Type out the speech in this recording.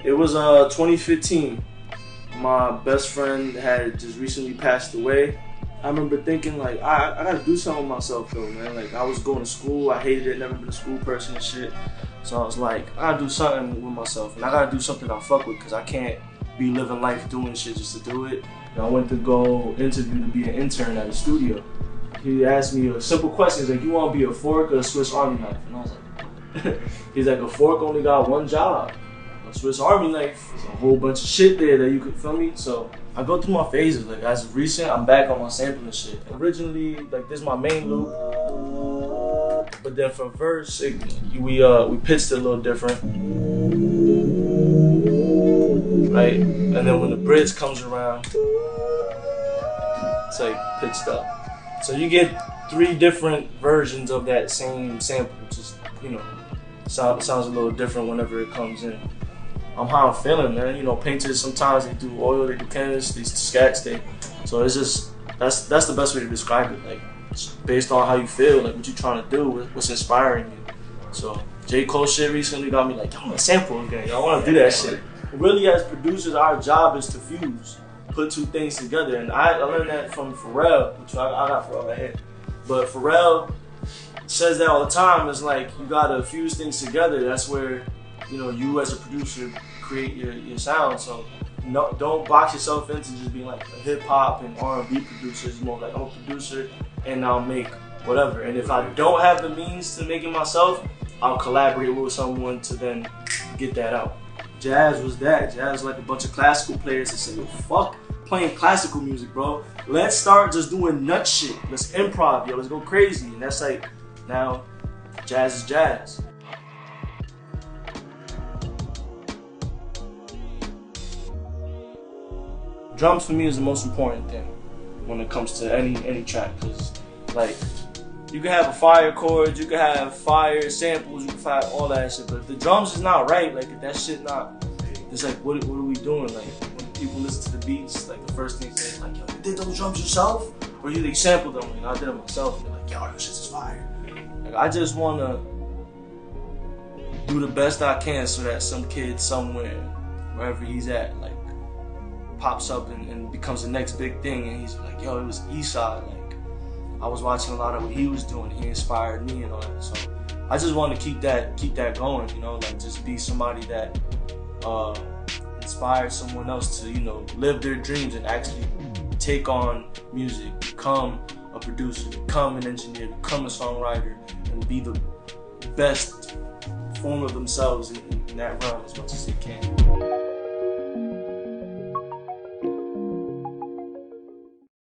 It was 2015. My best friend had just recently passed away. I remember thinking like, I gotta do something with myself though, man. Like I was going to school, I hated it, never been a school person and shit. So I was like, I gotta do something with myself, and I gotta do something I fuck with, cause I can't be living life doing shit just to do it. And I went to go interview to be an intern at a studio. He asked me a simple question, he's like, you wanna be a fork or a Swiss Army knife? And I was like, he's like, a fork only got one job. A Swiss Army knife, there's a whole bunch of shit there that you could, feel me? So I go through my phases. Like as of recent, I'm back on my sampling shit. Originally, like this is my main loop, but then for verse, we pitched it a little different, right? And then when the bridge comes around, it's like pitched up. So you get 3 different versions of that same sample. Just sounds a little different whenever it comes in. I'm how I'm feeling, man. You know, painters sometimes they do oil, they do canvas, they sketch, so it's just that's the best way to describe it. Like it's based on how you feel, like what you're trying to do, what's inspiring you. So J. Cole shit recently got me like, I want to sample again. I want to do that shit. Really, as producers, our job is to fuse, put 2 things together, and I learned that from Pharrell, which I got Pharrell right here. But Pharrell says that all the time. It's like you gotta fuse things together. That's where you as a producer create your sound. So don't box yourself into just being like a hip hop and R&B producer. It's more like I'm a producer and I'll make whatever. And if I don't have the means to make it myself, I'll collaborate with someone to then get that out. Jazz was that. Jazz was like a bunch of classical players that said, yo, fuck playing classical music, bro. Let's start just doing nut shit. Let's improv, yo. Let's go crazy. And that's like, now jazz is jazz. Drums for me is the most important thing when it comes to any track, because like you can have a fire chord, you can have fire samples, you can have all that shit, but if the drums is not right, like if that shit not, it's like what are we doing? Like when people listen to the beats, like the first thing they say is like, yo, you did those drums yourself? Or you like sampled them? And I did it myself, and they're like, yo, this shit is fire. Like I just wanna do the best I can so that some kid somewhere, wherever he's at, like pops up and becomes the next big thing, and he's like, yo, it was ESAI. Like I was watching a lot of what he was doing, he inspired me and all that. So I just want to keep that going, like just be somebody that inspires someone else to live their dreams and actually take on music, become a producer, become an engineer, become a songwriter, and be the best form of themselves in that realm as much as they can.